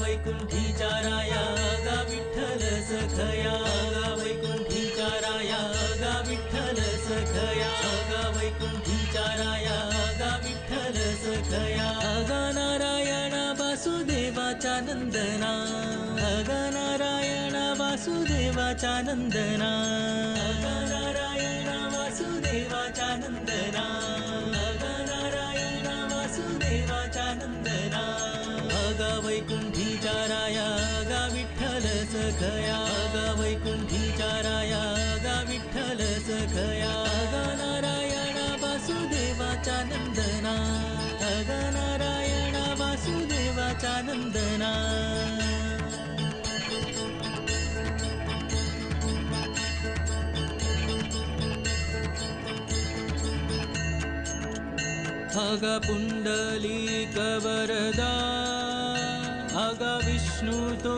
वैकुंठीच्या राया गा विठ्ठल सखया गा वैकुंठीच्या राया गा विठ्ठल सखया गा वैकुंठीच्या राया गा विठ्ठल सखया गा नारायण वासुदेवाचा नंदना गा नारायण वासुदेवाचा नंदना गा नारायण वासुदेवाचा नंदना गा नारायण वासुदेवाचा नंदना गा वैकुंठीच्या राया गा विठ्ठल सखया गा वैकुंठीच्या राया गा विठ्ठल सखया गा नारायण वासुदेवाचा नंदना गा नारायण वासुदेवाचा नंदना गा पुंडलिक वरदा गा विष्णु तो